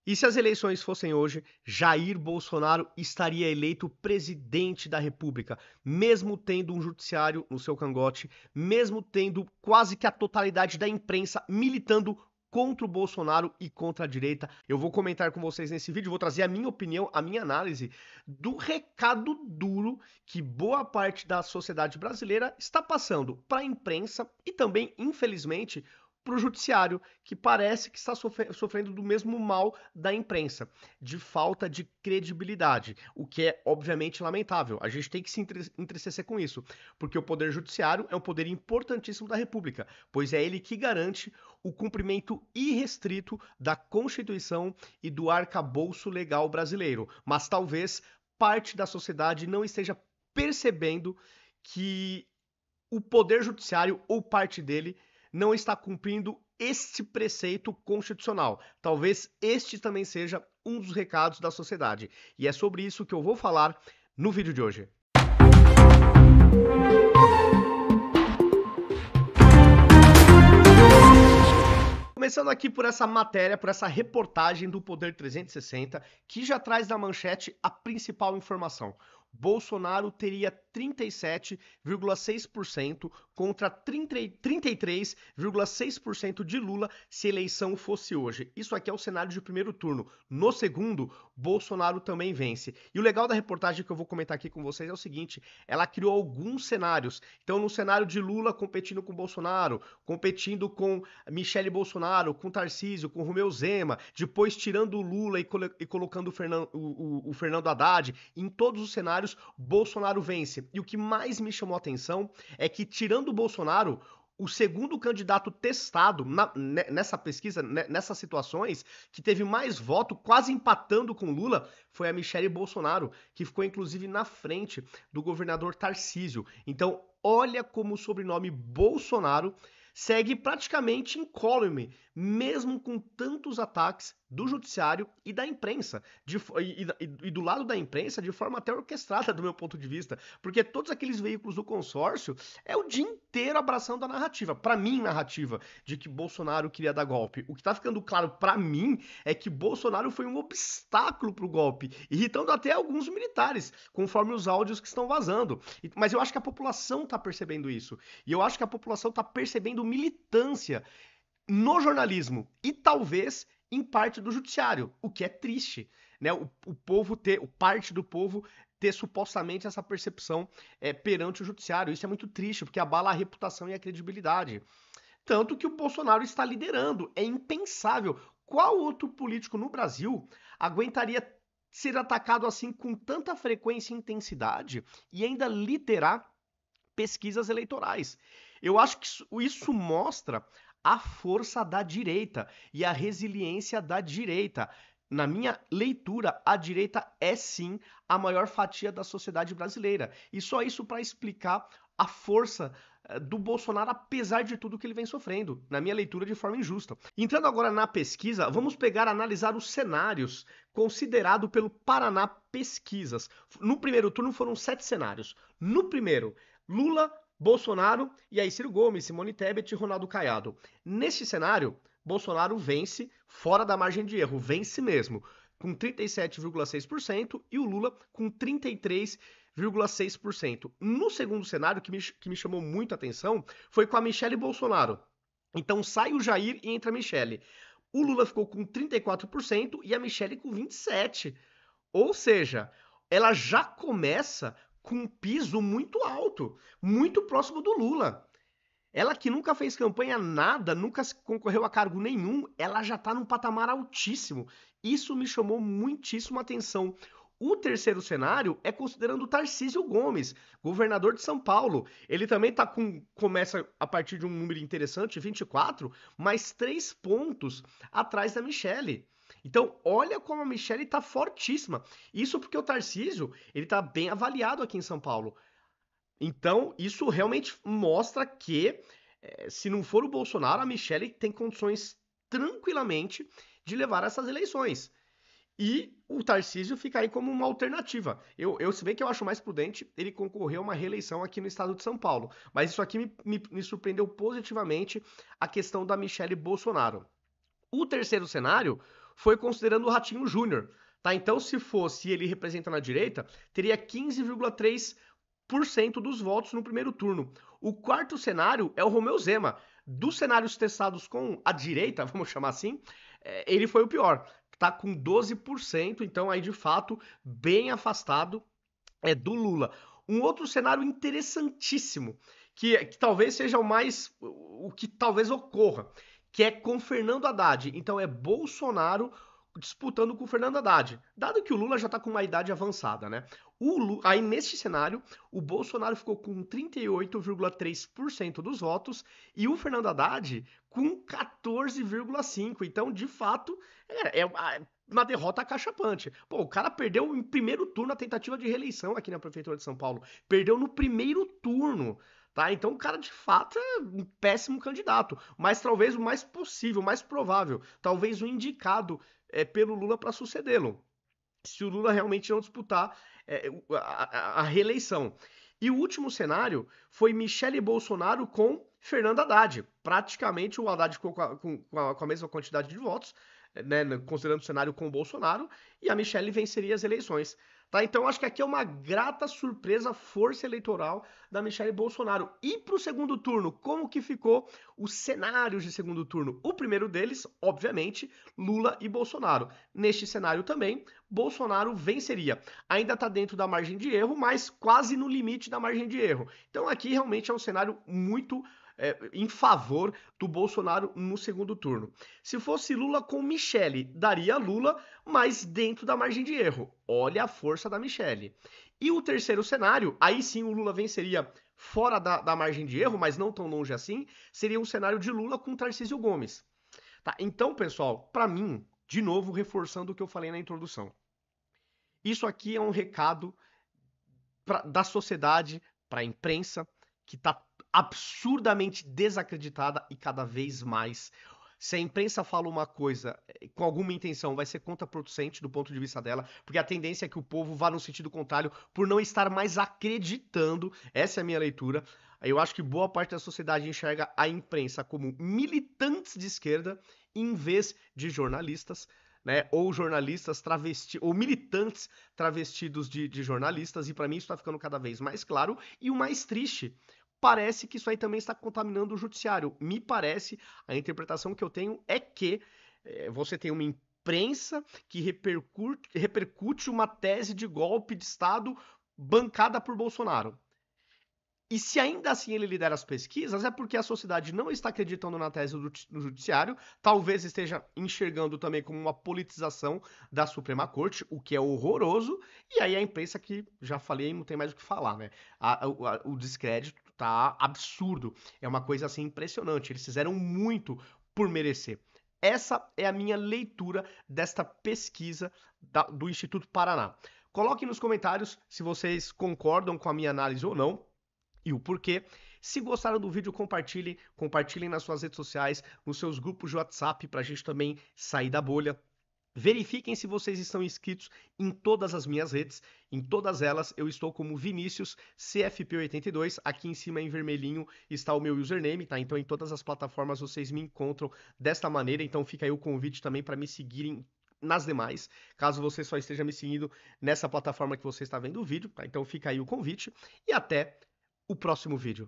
E se as eleições fossem hoje, Jair Bolsonaro estaria eleito presidente da República, mesmo tendo um judiciário no seu cangote, mesmo tendo quase que a totalidade da imprensa militando contra o Bolsonaro e contra a direita. Eu vou comentar com vocês nesse vídeo, vou trazer a minha opinião, a minha análise do recado duro que boa parte da sociedade brasileira está passando para a imprensa e também, infelizmente, para o judiciário, que parece que está sofrendo do mesmo mal da imprensa, de falta de credibilidade, o que é obviamente lamentável. A gente tem que se entristecer com isso, porque o poder judiciário é um poder importantíssimo da República, pois é ele que garante o cumprimento irrestrito da Constituição e do arcabouço legal brasileiro. Mas talvez parte da sociedade não esteja percebendo que o poder judiciário ou parte dele não está cumprindo este preceito constitucional. Talvez este também seja um dos recados da sociedade. E é sobre isso que eu vou falar no vídeo de hoje. Começando aqui por essa matéria, por essa reportagem do Poder 360, que já traz na manchete a principal informação. Bolsonaro teria 37,6% contra 33,6% de Lula se a eleição fosse hoje. Isso aqui é o cenário de primeiro turno. No segundo, Bolsonaro também vence. E o legal da reportagem que eu vou comentar aqui com vocês é o seguinte, ela criou alguns cenários. Então, no cenário de Lula competindo com Bolsonaro, competindo com Michele Bolsonaro, com Tarcísio, com Romeu Zema, depois tirando o Lula e colocando o Fernando Haddad, em todos os cenários, Bolsonaro vence. E o que mais me chamou a atenção é que, tirando o Bolsonaro, o segundo candidato testado nessa pesquisa, nessas situações, que teve mais voto, quase empatando com Lula, foi a Michele Bolsonaro, que ficou inclusive na frente do governador Tarcísio. Então, olha como o sobrenome Bolsonaro segue praticamente incólume, mesmo com tantos ataques do judiciário e da imprensa, e do lado da imprensa de forma até orquestrada do meu ponto de vista, porque todos aqueles veículos do consórcio é o dia inteiro abraçando a narrativa, para mim narrativa, de que Bolsonaro queria dar golpe. O que tá ficando claro para mim é que Bolsonaro foi um obstáculo pro golpe, irritando até alguns militares, conforme os áudios que estão vazando. Mas eu acho que a população tá percebendo isso, e eu acho que a população tá percebendo militância no jornalismo e talvez em parte do judiciário, o que é triste, né? Parte do povo ter supostamente essa percepção perante o judiciário. Isso é muito triste, porque abala a reputação e a credibilidade. Tanto que o Bolsonaro está liderando. É impensável. Qual outro político no Brasil aguentaria ser atacado assim com tanta frequência e intensidade e ainda liderar pesquisas eleitorais? Eu acho que isso mostra a força da direita e a resiliência da direita. Na minha leitura, a direita é sim a maior fatia da sociedade brasileira. E só isso para explicar a força do Bolsonaro, apesar de tudo que ele vem sofrendo, na minha leitura, de forma injusta. Entrando agora na pesquisa, vamos analisar os cenários considerados pelo Paraná Pesquisas. No primeiro turno foram 7 cenários. No primeiro, Lula, Bolsonaro e aí Ciro Gomes, Simone Tebet e Ronaldo Caiado. Neste cenário, Bolsonaro vence fora da margem de erro, vence mesmo, com 37,6% e o Lula com 33,6%. No segundo cenário, que me chamou muito a atenção, foi com a Michele Bolsonaro. Então sai o Jair e entra a Michele. O Lula ficou com 34% e a Michele com 27%. Ou seja, ela já começa com um piso muito alto, muito próximo do Lula. Ela que nunca fez campanha nada, nunca concorreu a cargo nenhum, ela já está num patamar altíssimo. Isso me chamou muitíssimo a atenção. O terceiro cenário é considerando o Tarcísio Gomes, governador de São Paulo. Ele também começa a partir de um número interessante, 24, mais 3 pontos atrás da Michele. Então, olha como a Michele está fortíssima. Isso porque o Tarcísio, ele está bem avaliado aqui em São Paulo. Então, isso realmente mostra que, se não for o Bolsonaro, a Michele tem condições tranquilamente de levar essas eleições. E o Tarcísio fica aí como uma alternativa. Se bem que eu acho mais prudente ele concorrer a uma reeleição aqui no estado de São Paulo. Mas isso aqui me surpreendeu positivamente a questão da Michele Bolsonaro. O terceiro cenário foi considerando o Ratinho Júnior, tá? Então, se fosse ele representando a direita, teria 15,3% dos votos no primeiro turno. O quarto cenário é o Romeu Zema. Dos cenários testados com a direita, vamos chamar assim, ele foi o pior. Tá com 12%, então aí de fato bem afastado do Lula. Um outro cenário interessantíssimo, que talvez seja o que talvez ocorra, que é com Fernando Haddad. Então é Bolsonaro disputando com o Fernando Haddad, dado que o Lula já está com uma idade avançada, né? Aí neste cenário, o Bolsonaro ficou com 38,3% dos votos e o Fernando Haddad com 14,5%. Então, de fato, é uma derrota acachapante. Pô, o cara perdeu em primeiro turno a tentativa de reeleição aqui na Prefeitura de São Paulo. Perdeu no primeiro turno. Tá? Então o cara de fato é um péssimo candidato, mas talvez o mais possível, o mais provável, talvez o indicado pelo Lula para sucedê-lo, se o Lula realmente não disputar a reeleição. E o último cenário foi Michele Bolsonaro com Fernando Haddad. Praticamente o Haddad ficou com a mesma quantidade de votos, né, considerando o cenário com o Bolsonaro, e a Michele venceria as eleições. Tá? Então acho que aqui é uma grata surpresa a força eleitoral da Michele Bolsonaro. E para o segundo turno, como que ficou os cenários de segundo turno? O primeiro deles, obviamente, Lula e Bolsonaro. Neste cenário também, Bolsonaro venceria. Ainda está dentro da margem de erro, mas quase no limite da margem de erro. Então aqui realmente é um cenário muito em favor do Bolsonaro no segundo turno. Se fosse Lula com Michele, daria Lula, mas dentro da margem de erro. Olha a força da Michele. E o terceiro cenário, aí sim o Lula venceria fora da margem de erro, mas não tão longe assim, seria um cenário de Lula com Tarcísio Gomes. Tá? Então, pessoal, para mim, de novo, reforçando o que eu falei na introdução, isso aqui é um recado da sociedade para a imprensa, que está absurdamente desacreditada e cada vez mais. Se a imprensa fala uma coisa com alguma intenção, vai ser contraproducente do ponto de vista dela, porque a tendência é que o povo vá no sentido contrário por não estar mais acreditando. Essa é a minha leitura. Eu acho que boa parte da sociedade enxerga a imprensa como militantes de esquerda em vez de jornalistas, né? Ou jornalistas travestidos, ou militantes travestidos de jornalistas, e para mim isso está ficando cada vez mais claro. E o mais triste, parece que isso aí também está contaminando o judiciário. Me parece, a interpretação que eu tenho é que você tem uma imprensa que repercute uma tese de golpe de Estado bancada por Bolsonaro. E se ainda assim ele lidera as pesquisas, é porque a sociedade não está acreditando na tese do judiciário, talvez esteja enxergando também como uma politização da Suprema Corte, o que é horroroso, e aí a imprensa que, já falei, não tem mais o que falar, né? O descrédito tá absurdo, é uma coisa assim impressionante, eles fizeram muito por merecer. Essa é a minha leitura desta pesquisa do Instituto Paraná. Coloquem nos comentários se vocês concordam com a minha análise ou não e o porquê. Se gostaram do vídeo, compartilhem nas suas redes sociais, nos seus grupos de WhatsApp, para a gente também sair da bolha. Verifiquem se vocês estão inscritos em todas as minhas redes, em todas elas eu estou como Vinícius CFP82, aqui em cima em vermelhinho está o meu username, tá? Então em todas as plataformas vocês me encontram desta maneira, então fica aí o convite também para me seguirem nas demais, caso você só esteja me seguindo nessa plataforma que você está vendo o vídeo, tá? Então fica aí o convite e até o próximo vídeo.